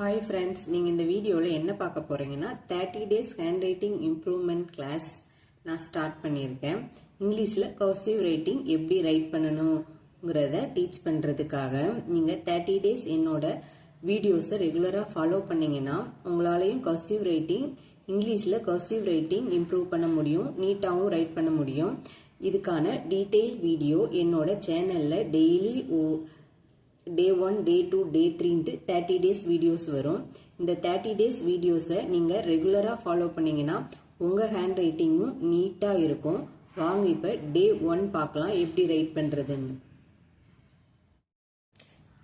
Hi friends, நீங்கள் இந்த வீடியோவில் என்ன பார்க்க போறீங்கன்னா 30 days handwriting improvement class நான் ஸ்டார்ட் பண்ணியிருக்கேன். இங்கிலீஷில் கர்சிவ் ரைட்டிங் எப்படி ரைட் பண்ணணுங்கிறத டீச் பண்ணுறதுக்காக நீங்கள் 30 days என்னோட வீடியோஸை ரெகுலராக ஃபாலோ பண்ணீங்கன்னா உங்களாலையும் கர்சிவ் ரைட்டிங் இங்கிலீஷில் கர்சிவ் ரைட்டிங் இம்ப்ரூவ் பண்ண முடியும், நீட்டாகவும் ரைட் பண்ண முடியும். இதுக்கான டீட்டெயில் வீடியோ என்னோட சேனலில் daily Day 1, Day 2, Day 3 30 days videos வரும். இந்த 30 days வீடியோஸை நீங்கள் ரெகுலராக ஃபாலோ பண்ணீங்கன்னா உங்கள் ஹேண்ட் ரைட்டிங்கும் நீட்டாக இருக்கும். வாங்க இப்போ Day 1 பார்க்கலாம் எப்படி ரைட் பண்ணுறதுன்னு.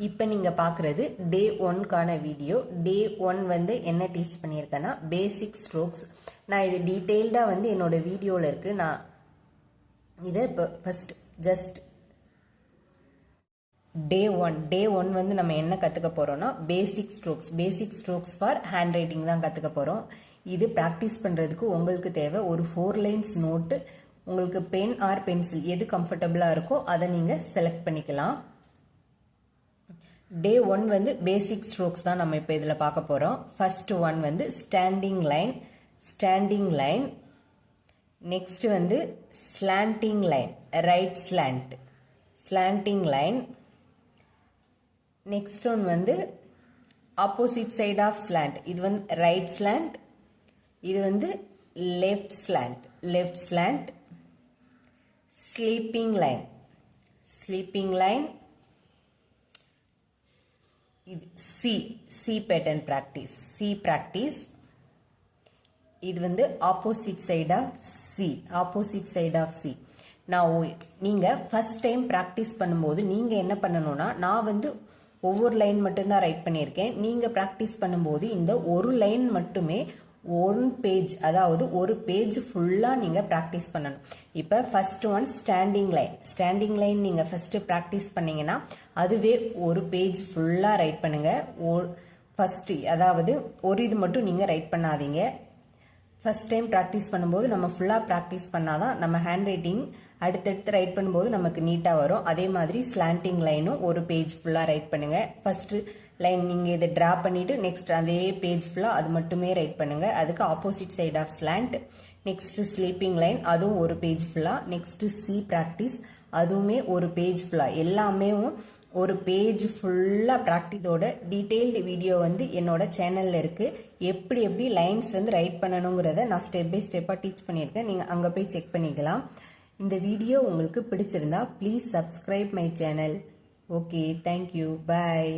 இப்போ நீங்கள் பார்க்குறது Day 1க்கான வீடியோ. Day 1 என்ன டீச் பண்ணியிருக்கேன்னா பேசிக் ஸ்ட்ரோக்ஸ். நான் இது டீட்டெயில்டாக என்னோட வீடியோவில் இருக்குது. நான் இதை இப்போ ஃபஸ்ட் ஜஸ்ட் Day 1 நம்ம என்ன கற்றுக்க போகிறோம்னா பேசிக் ஸ்ட்ரோக்ஸ் ஃபார் ஹேண்ட் ரைட்டிங் தான் கற்றுக்க போகிறோம். இது ப்ராக்டிஸ் பண்ணுறதுக்கு உங்களுக்கு தேவை ஒரு 4 lines நோட்டு. உங்களுக்கு பென் ஆர் பென்சில் எது கம்ஃபர்டபுளாக இருக்கோ அதை நீங்கள் செலக்ட் பண்ணிக்கலாம். Day 1 பேசிக் ஸ்ட்ரோக்ஸ் தான் நம்ம இப்போ இதில் பார்க்க போகிறோம். First one standing line. Next slanting line, right slanting line. Next one opposite side of slant. இது ரைட் ஸ்லாண்ட், இது லெஃப்ட் ஸ்லாண்ட். Sleeping line. இது சி பேட்டர்ன் ப்ராக்டிஸ். இது ஆப்போசிட் சைட் ஆஃப் சி. நான் நீங்கள் ஃபர்ஸ்ட் டைம் ப்ராக்டிஸ் பண்ணும்போது நீங்கள் என்ன பண்ணணும்னா, நான் ஒவ்வொரு லைன் மட்டும்தான் ரைட் பண்ணியிருக்கேன். நீங்கள் ப்ராக்டிஸ் பண்ணும்போது இந்த ஒரு லைன் மட்டுமே 1 பேஜ், அதாவது ஒரு பேஜ் ஃபுல்லாக நீங்கள் ப்ராக்டிஸ் பண்ணணும். இப்போ ஃபர்ஸ்ட் ஒன் ஸ்டாண்டிங் லைன் நீங்கள் ஃபர்ஸ்ட் ப்ராக்டிஸ் பண்ணீங்கன்னா அதுவே ஒரு பேஜ் ஃபுல்லாக ரைட் பண்ணுங்க. ஃபர்ஸ்ட் அதாவது ஒரு இது மட்டும் நீங்கள் ரைட் பண்ணாதீங்க. ஃபர்ஸ்ட் டைம் ப்ராக்டிஸ் பண்ணும்போது நம்ம ஃபுல்லாக ப்ராக்டிஸ் பண்ணாதான் நம்ம ஹேண்ட் ரைட்டிங் அடுத்தடுத்து ரைட் பண்ணும்போது நமக்கு நீட்டாக வரும். அதே மாதிரி ஸ்லாண்டிங் லைனும் ஒரு பேஜ் ஃபுல்லாக ரைட் பண்ணுங்க. ஃபர்ஸ்ட் லைன் நீங்கள் இதை ட்ரா பண்ணிட்டு நெக்ஸ்ட் அதே பேஜ் ஃபுல்லாக அது மட்டுமே ரைட் பண்ணுங்க. அதுக்கு opposite side of slant. Next sleeping line, அதுவும் ஒரு பேஜ் ஃபுல்லாக. நெக்ஸ்ட் சி ப்ராக்டிஸ், அதுவுமே ஒரு பேஜ் ஃபுல்லாக. எல்லாமே ஒரு பேஜ் ஃபுல்லாக ப்ராக்டிஸோட டீட்டெயில்டு வீடியோ என்னோட சேனலில் இருக்குது. எப்படி லைன்ஸ் ரைட் பண்ணணுங்கிறத நான் ஸ்டெப் பை ஸ்டெப்பாக டீச் பண்ணியிருக்கேன். நீங்கள் அங்கே போய் செக் பண்ணிக்கலாம். இந்த வீடியோ உங்களுக்கு பிடிச்சிருந்தா please subscribe my channel. Okay, thank you, bye.